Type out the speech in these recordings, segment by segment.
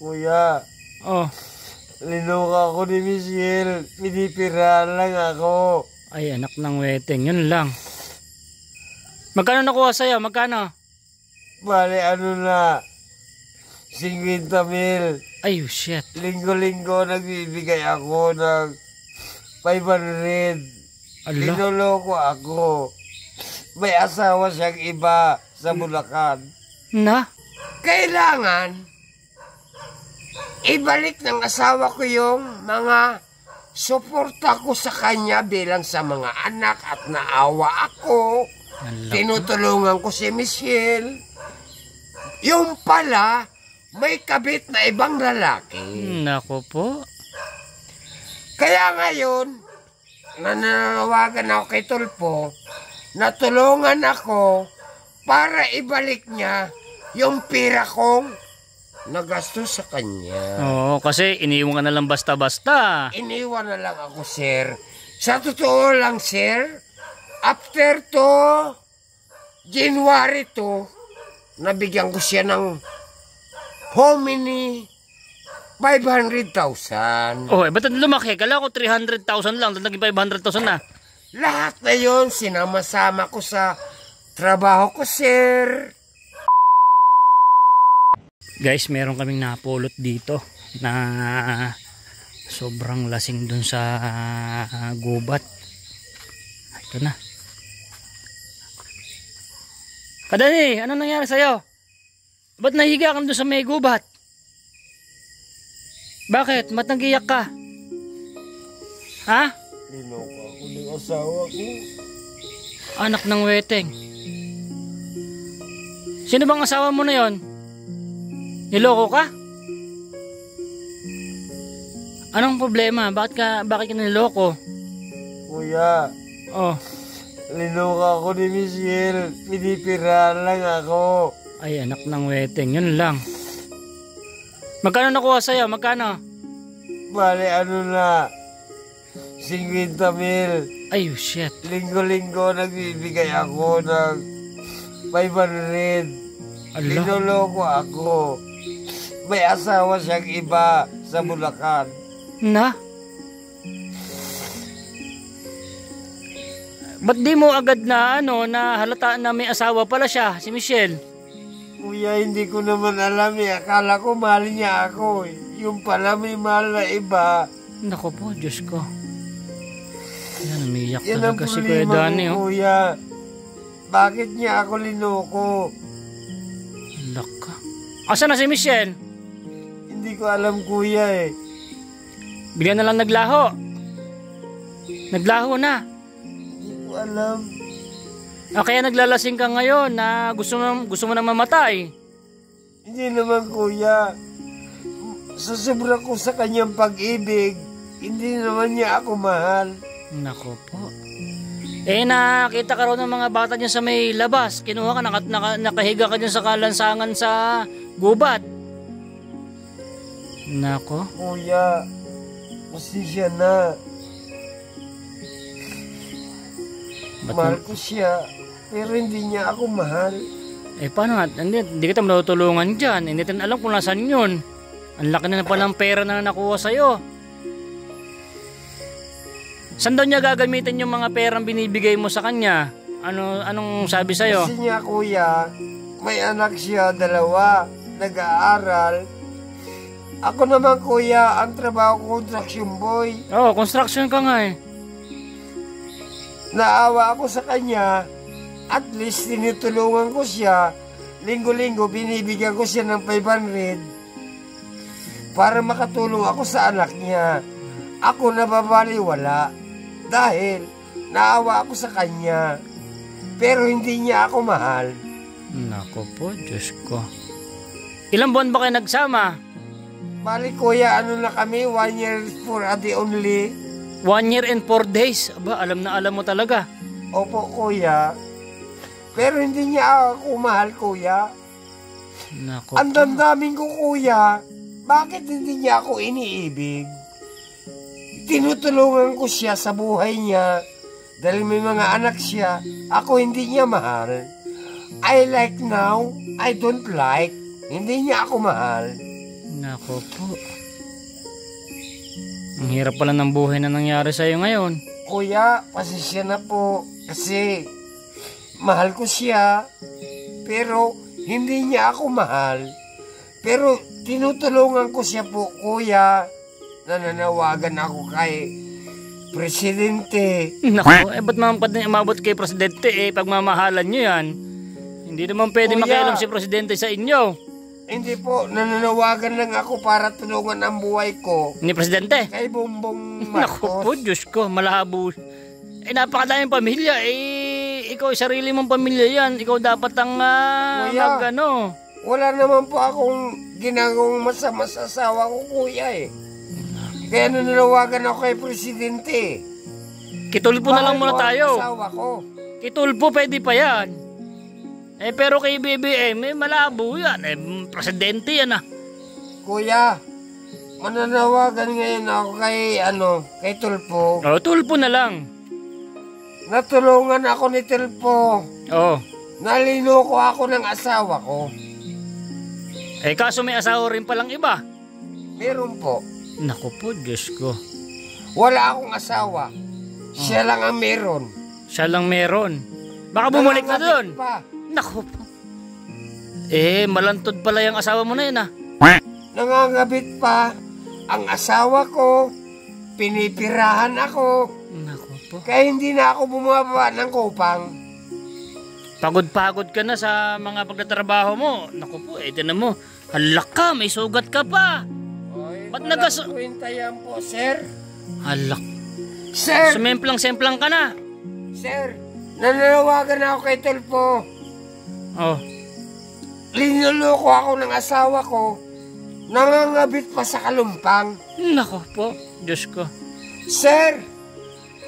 Kuya, Oh, linuka ko ni Michelle. Pinipirahan lang ako. ay anak ng weteng, yun lang. Magkano nakuha sa'yo? Magkano? Bale, ano na, 50,000. Ay, shit. Linggo-linggo nagbibigay ako ng 500. Ala, Linuloko ako. May asawa siyang iba sa Bulacan. na? Kailangan ibalik ng asawa ko yung mga suporta ko sa kanya bilang sa mga anak at naawa ako. Ala, Tinutulungan ko si Michelle. Yung pala, may kabit na ibang lalaki. nako po. Kaya ngayon, nananawagan ako kay Tulpo, natulungan ako para ibalik niya yung pira kong nagastos sa kanya. Oo, kasi iniwan ka na lang basta-basta. Iniwan na lang ako, sir. Sa totoo lang, sir, after to, January to, nabigyan ko siya ng how many? 500,000. Oh, ba't lumaki? Kala ko 300,000 lang, naging 500,000 na. Lahat na yun, sinama-sama ko sa trabaho ko, sir. Guys, meron kaming napulot dito na sobrang lasing dun sa gubat. Ito na. Kadani, ano nangyari sa'yo? Ba't nahiga ka dun sa may gubat? Bakit? Ba't nag-iyak ka? Ha? Linuka ako ng asawa ko. Anak ng weteng. Sino bang asawa mo na yon? Niloko ka? Anong problema? Bakit ka niloko? Kuya, Oh, linuka ko ni Michelle. Pinipirahan lang ako. ay anak ng weteng, yun lang. Magkano nakuha sa'yo? Magkano? Bale, ano na, 50,000. Ay, shit. Linggo-linggo nagbibigay ako ng 500. Ala, Linuloko ako. May asawa siyang iba sa Bulacan. na? Ba't di mo agad na na halata na may asawa pala siya, si Michelle? Kuya, hindi ko naman alam eh. Akala ko mahal niya ako eh. Yung pala may mahal na iba. Nako po, Diyos ko. Yan, umiyak Yan ang talaga si Kuya problema Danny, ko, oh. kuya. Bakit niya ako linoko? Laka. Asa na si Michelle? Hindi ko alam, kuya eh. Bigyan na lang naglaho. Naglaho na. Hindi ko alam. Kaya naglalasing ka ngayon na gusto mo na mamatay. Hindi naman, kuya. Sa sobra ko sa kanyang pag-ibig, hindi naman niya ako mahal. Nako po. Nakita ka raw ng mga bata niya sa may labas. Kinuha ka, nakahiga ka dyan sa kalansangan sa gubat. Nako. Kuya, pasensya na. Mahal ko siya, pero hindi niya ako mahal. Paano nga? Hindi kita matutulungan dyan. Hindi natin alam kung nasan yun. Ang laki na pa ng pera na nakuha sa'yo. Saan daw niya gagamitin yung mga perang binibigay mo sa kanya? Anong sabi sa'yo? Kasi niya, kuya, may anak siya, 2, nag-aaral. Ako naman, kuya, ang trabaho ko construction boy. Oh, construction ka nga eh. Naawa ako sa kanya, at least tinutulungan ko siya. Linggo-linggo, binibigyan ko siya ng 500 para makatulong ako sa anak niya. Ako nababaliwala dahil naawa ako sa kanya, pero hindi niya ako mahal. Nako po, Diyos ko. Ilang buwan ba kayo nagsama? Bali, kuya, ano na kami, 1 year for a day only. 1 year and 4 days. Aba, alam na alam mo talaga. Opo, kuya. Pero hindi niya ako mahal, kuya. Nako. Ang damdamin ko, kuya. Bakit hindi niya ako iniibig? Tinutulungan ko siya sa buhay niya. Dahil may mga anak siya. Ako hindi niya mahal. I like now. I don't like. Hindi niya ako mahal. Nako po. Ang hirap pala ng buhay na nangyari sa'yo ngayon. Kuya, pasensya na po. Kasi mahal ko siya. Pero hindi niya ako mahal. Pero tinutulungan ko siya po, kuya. Nananawagan ako kay Presidente. Nako, ba't naman pa din umabot kay Presidente pagmamahalan nyo yan? Hindi naman pwede Kuya, makialam si Presidente sa inyo. Hindi po, nananawagan lang ako para tulungan ang buhay ko. Ni Presidente? Kay Bongbong Nako po, Marcos. Diyos ko, malabo. Napakadaming pamilya. Ikaw, sarili mong pamilya yan. Ikaw dapat ang Kuya, ano. wala naman po akong ginagawang masama sa asawa ko, kuya Kaya nananawagan ako kay Presidente. Kitulpo na lang muna Mahal ko ang tayo. asawa ko. Kitulpo, pwede pa yan. Pero kay BBM, malabo yan. Presidente yan Kuya, mananawagan ngayon ako kay Tulpo. Tulpo na lang. Natulungan ako ni Tulpo. Naliloko ako ng asawa ko. Kaso may asawa rin palang iba. Meron po. Naku po, Diyos ko. Wala akong asawa. Siya lang ang meron. Siya lang meron. Baka bumalik na doon. Pa. Naku po. Malantod pala yung asawa mo na yun Nangangabit pa ang asawa ko. Pinipirahan ako. Naku po. Kaya hindi na ako bumaba ng kupang. Pagod-pagod ka na sa mga pagtatrabaho mo. Naku po, tinan mo. Halak ka, may sugat ka pa. Ba't Kwenta yan po, sir. Halak. Sir! Sumemplang-semplang ka na. Sir, nananawagan ako kay Tulpo. Linuloko ako ng asawa ko. Nangangabit pa sa kalumpang. Naku po, Diyos ko. Sir,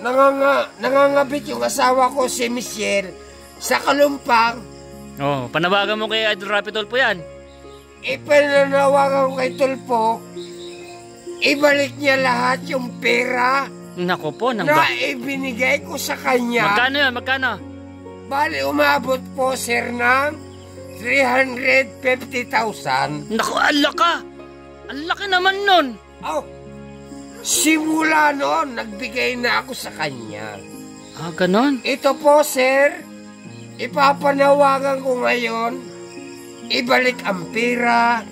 nangangabit yung asawa ko, si Michelle, sa kalumpang. Panawagan mo kay Idol Rapi Tulpo yan. Ipinanawagan ko kay Tulpo, ibalik niya lahat yung pera Naku po, na ibinigay ko sa kanya. Magkano yun? Magkano? Bali, umabot po, sir, ng 350,000. Naku, alak ka! Ang laki naman nun! Simula noon, nagbigay na ako sa kanya. Ganon? Ito po, sir, ipapanawagan ko ngayon, ibalik ang pera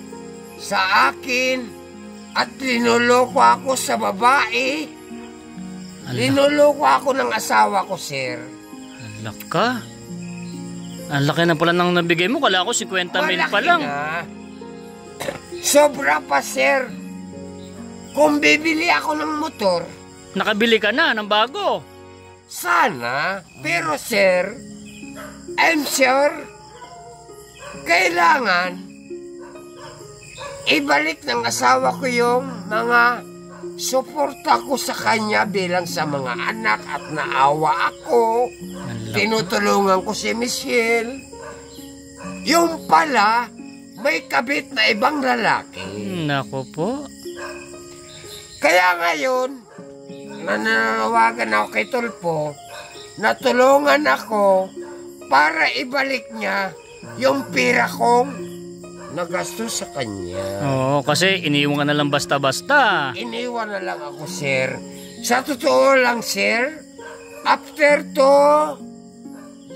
sa akin at linuloko ako sa babae. Linuloko ako ng asawa ko, sir. Alak ka? Ang laki na pala nang nabigay mo. Kala ko 50 mil pa lang. Na. Sobra pa, sir. Kung bibili ako ng motor, Nakabili ka na ng bago. sana. Pero, sir, I'm sure, kailangan ibalik ng asawa ko yung mga suporta ko sa kanya bilang sa mga anak at naawa ako. Tinutulungan ko si Michelle. Yung pala, may kabit na ibang lalaki. Naku po. Kaya ngayon, nananawagan ako kay Tulpo, natulungan ako para ibalik niya yung pera kong nagastos sa kanya. Kasi iniwan ka na lang basta-basta. Iniwan na lang ako, sir. Sa totoo lang, sir, after to,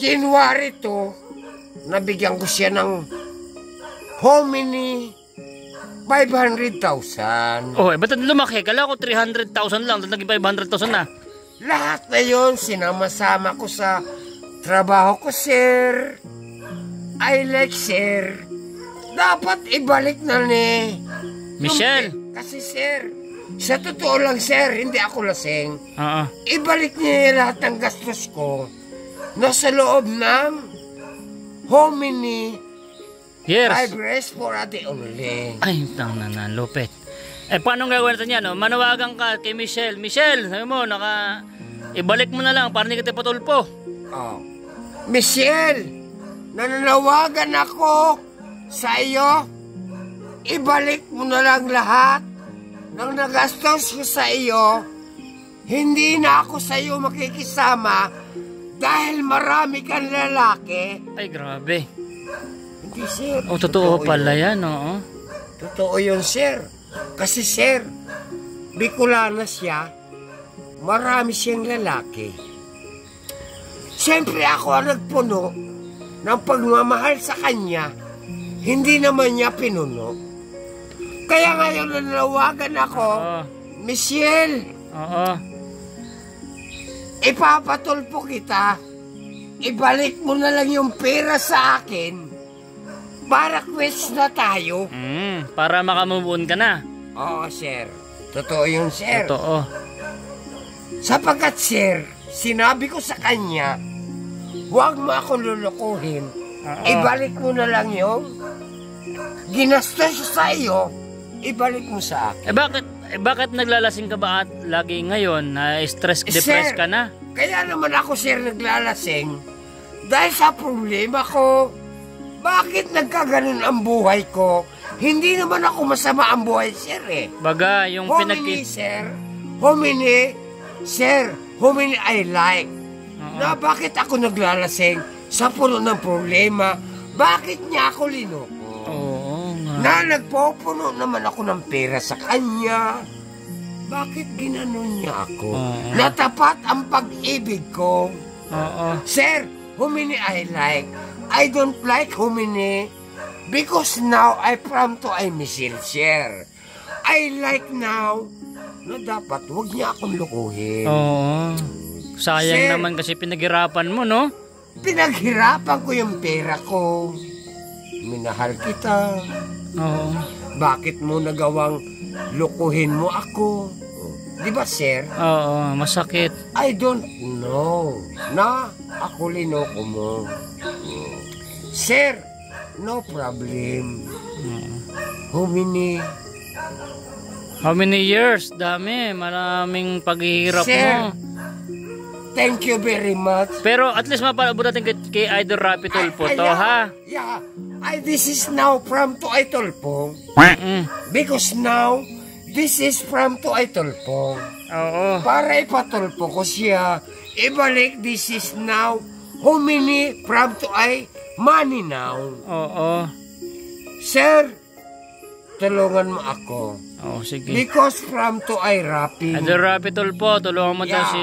January to, nabigyan ko siya ng hominy 500,000. Ba't lumaki? Kala ko 300,000 lang, naging 500,000 na. Lahat na yun, sinama-sama ko sa trabaho ko, sir. I like, sir. Dapat ibalik na ni Michelle. Kasi, sir, sa totoo lang, sir, hindi ako lasing. Ibalik niya lahat ng gastos ko na sa loob ng hominy. Yes. 5 rest for a day only. Ay, tangnan, lupit. Paano gagawin natin yan? Manawagan ka kay Michelle. Michelle, sabi mo, ibalik mo na lang para hindi kita patulpo. Michelle, nananawagan ako sa iyo, ibalik mo na lang lahat ng nagastos ko sa iyo. Hindi na ako sa iyo makikisama dahil marami kang lalaki. Ay, grabe. Hindi, sir. Totoo pala yan, Totoo yun, sir. Kasi, sir, Bicolana siya, marami siyang lalaki. Siyempre ako ang nagpuno ng pagmamahal sa kanya, hindi naman niya pinuno. Kaya ngayon nanawagan ako, Michelle, ipapatulpo kita, ibalik mo na lang yung pera sa akin para quits na tayo. Para makamove on ka na. Oo, sir. Totoo yun, sir. Totoo. Sapagkat, sir, sinabi ko sa kanya, huwag mo akong lulukuhin. Ibalik mo na lang yung ginastos sa iyo, ibalik mo sa akin. Bakit naglalasing ka ba at lagi ngayon? Stress, depressed ka na? Kaya naman ako, sir, naglalasing. Dahil sa problema ko. Bakit nagkaganon ang buhay ko? Hindi naman ako masama ang buhay, sir, eh. Baga, yung Homini, I like. Na bakit ako naglalasing sa puno ng problema? Bakit niya ako linoko? Na nagpupuno naman ako ng pera sa kanya. Bakit ginanon niya ako? Natapat ang pag-ibig ko. Sir, Homini, I like. I don't like Homini because now I from to I Michelle, sir. I like now na dapat huwag niya akong lukuhin. Sayang, sir, naman kasi pinaghirapan mo, no? Pinaghirapan ko yung pera ko. Minahal kita. Bakit mo nagawang lukuhin mo ako? Di ba, sir? Masakit. I don't know na ako linoko mo. Sir, no problem. How many years? Dami. Maraming paghihirap mo. Thank you very much. Pero at least mapalabot natin kay Idol Rapi Tulfo to, ha? Yeah. This is now from to Tulfo. Because now, this is from to Tulfo. Para ipatulpo ko siya. Ibalik, this is now. Homini from to money now. Sir, tulungan mo ako. Sige. Because from to Rapi. Idol Rapi Tulfo, tulungan mo daw si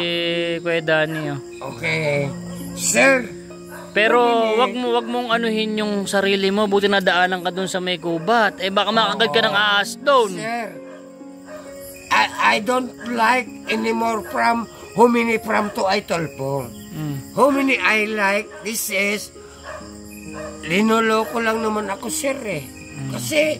Kuya Danny. Okay. Sir, pero wag mong anuhin yung sarili mo. Buti na daanan ka dun sa may gubat. Baka makagad ka ng ahas doon. Sir, I don't like anymore from Homini from to Tulfo. Homini I like, this is linoloko lang naman ako, sir, eh. Kasi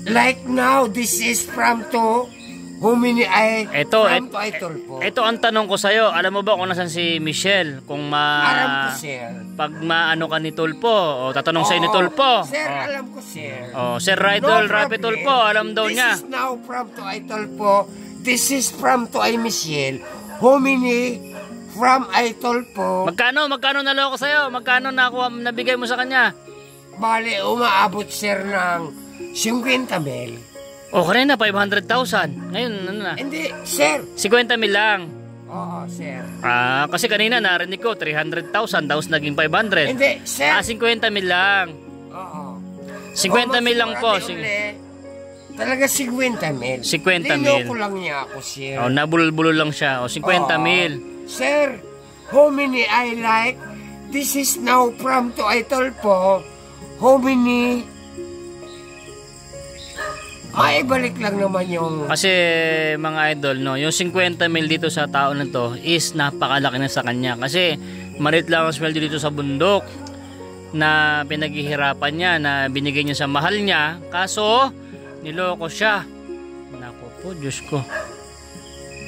like now, this is from to Homini I from to Tulfo. Ito ang tanong ko sa'yo. Alam mo ba kung nasan si Michelle? Alam ko, sir. Pag maano ka ni Tulfo, o tatanong sa'yo ni Tulfo. Sir, alam ko, sir. Sir Idol Rapi Tulfo, alam daw niya. This is now from to Tulfo. This is from to Michelle. Homini from Tulfo. Magkano naloko sa'yo? Magkano nabigay mo sa kanya? Bale, umaabot, sir, ng 50,000. Kanina 500,000. Ngayon, ano na? Hindi, sir. 50,000 lang. Oo, sir. Kasi kanina narinig ko 300,000, tapos naging 500. Hindi, sir. 50,000 lang. Oo. 50,000 lang po. Talaga 50,000. 50,000. Linoko lang niya ako, sir. Nabulol-bulol lang siya. 50,000. Sir, Homini I like. This is now from to Tulfo. Homini, maibalik lang naman yung... Kasi mga idol, no, yung 50,000 dito sa tao na to is napakalaki na sa kanya. Kasi malit lang ang sweldo dito sa bundok na pinaghihirapan niya, na binigay niya sa mahal niya. Kaso, niloko siya. Naku po, Diyos ko.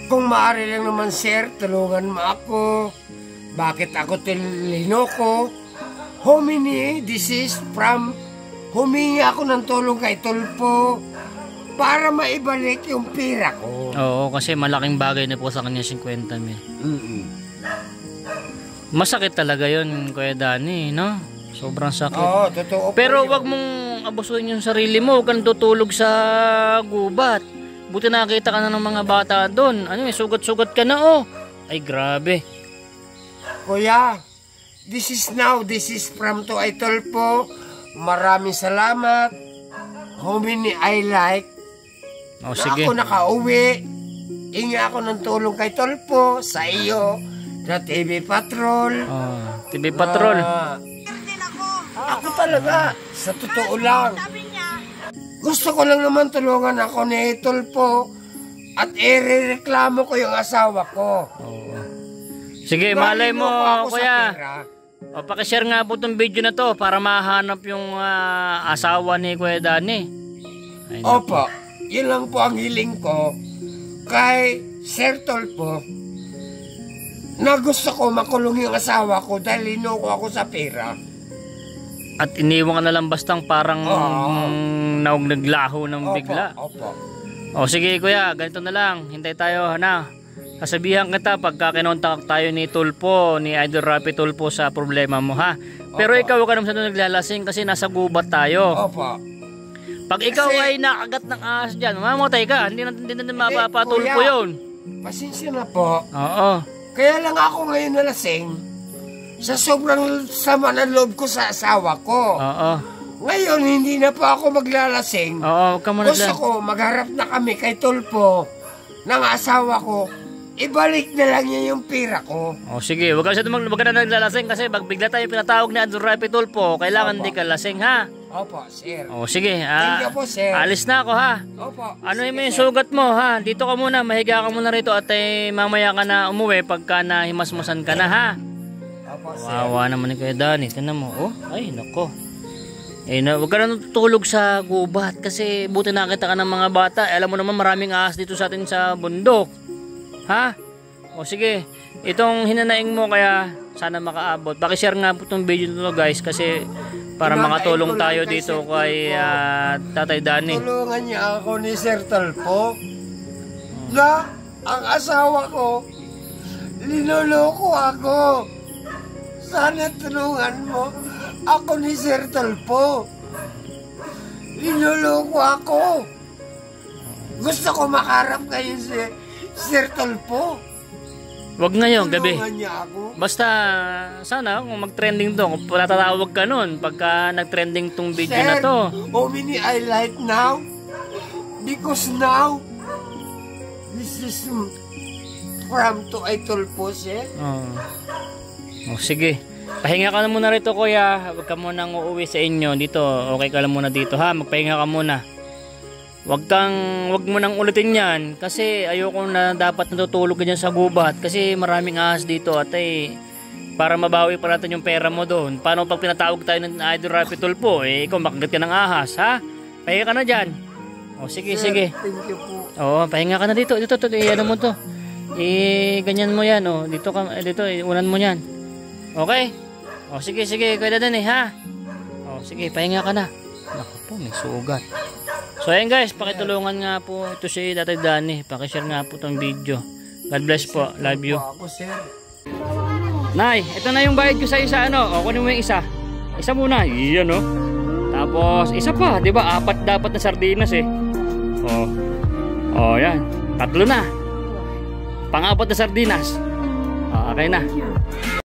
Kung maaari lang naman, sir, tulungan mo ako. Bakit ako linoko? Homini, this is from... Humingi ako ng tulong kay Tulfo para maibalik yung pera ko. Kasi malaking bagay na po sa kanya 50,000. Masakit talaga yun, Kuya Danny, no? Sobrang sakit. Totoo. Pero wag mong abusuin yung sarili mo. Huwag kang tutulog sa gubat. Buti nakita ka na ng mga bata doon. Sugat-sugat ka na, Ay, grabe. Kuya, this is from to Tulfo. Maraming salamat. how many I like. O, Na sige. ako nakauwi. Hingi ako ng tulong kay Tolpo, sa iyo, na TV Patrol. Oh, TV Patrol. Ako talaga, sa totoo lang. Gusto ko lang naman tulungan ako ni Tolpo at irereklamo ko yung asawa ko. Oo. Sige, malay mo, ako sa kuya. pera. O, pakishare nga po itong video na to para mahanap yung asawa ni Kuya Danny. Ay, Opo, yun lang po ang hiling ko kay Sir Tolpo na gusto ko makulong yung asawa ko dahil inuko ako sa pera. At iniwan ka na lang bastang parang naglaho ng bigla. Opo. O sige kuya, ganito na lang. Hintay tayo na. Kasabihan kita pagka kinontak tayo ni Tulpo, ni Idol Rapi Tulpo sa problema mo ha. Pero Opo. ikaw ka naman sa naglalasing kasi nasa gubat tayo. Opo. Pag ikaw Kasi- ay nakagat ng ahas dyan, mamatay ka. Hindi na mapapatulpo kuya. yun. Pasensya na po. Oo. Kaya lang ako ngayon nalasing sa sobrang sama ng loob ko sa asawa ko. Oo. Ngayon, hindi na po ako maglalasing. Oo, huwag ka muna Gusto dyan. ko, magharap na kami kay Tulpo ng asawa ko. Ibalik na lang niya yung pera ko. O sige, huwag ka na naglalasing kasi pag bigla tayo pinatawag ni Idol Rapi Tulpo, kailangan Opo. di ka lasing ha. Opo, sir. O sige, Thank you po, sir. alis na ako ha. Opo. Ano sige, yung sir. sugat mo ha? Dito ka muna, mahiga ka muna rito at mamaya ka na umuwi pagka nahimasmasan ka na ha. Opo, sir. Wawa naman ni Kuya Danny. Tignan mo. Oh, ay nako. Huwag ka na tutulog sa gubat kasi buti nakita ka ng mga bata. Alam mo naman maraming ahas dito sa atin sa bundok. Ha? O sige, itong hinanaing mo kaya sana makaabot. Pakishare nga po itong video nito guys kasi para Hinanaing makatulong ko lang tayo kay dito Sir kay Tatay Danny. Tulungan niya ako ni Sir Tulpo na ang asawa ko linuloko ako. Sana tulungan mo ako ni Sir Tulpo. Linuloko ako. Gusto ko makarap kayo si Sir Tulpo. Wag ngayong gabi. Tulungan niya ako. Basta sana kung mag-trending to, kung patatawag ka nun pagka nag-trending tong video Sir, na to. how many I like now? Because now, this is from to Idol po, sir. Oh, sige. Pahinga ka na muna rito kuya. Huwag ka munang uuwi sa inyo dito. Okay ka lang muna dito ha. Magpahinga ka muna. Wag mo nang ulitin yan kasi ayoko na dapat natutulog ka dyan sa gubat kasi maraming ahas dito at para mabawi pa natin yung pera mo doon. Paano pag pinatawag tayo ng Idol Rapi Tulpo ikaw makagat ka ng ahas ha? Pahinga ka na dyan. O sige, Sir, sige. thank you po. Oo, pahinga ka na dito. Dito, ano mo to? Ganyan mo yan, oh. Dito, unan mo yan. Okay? O, sige, Kuya Danny, ha? O, sige, pahinga ka na. Naku po, may sugat. So, ayan guys, pakitulungan nga po ito si Tatay Danny. Pakishare nga po itong video. God bless po. Love you. Ako, sir. Nay, ito na yung bayad ko sa isa, ano? O, kunin mo yung isa. Isa muna. Iyan, oh. Tapos, isa pa. Diba? 4 dapat na sardinas, eh. O, yan. 3 na. Pang-4 na sardinas. Okay na.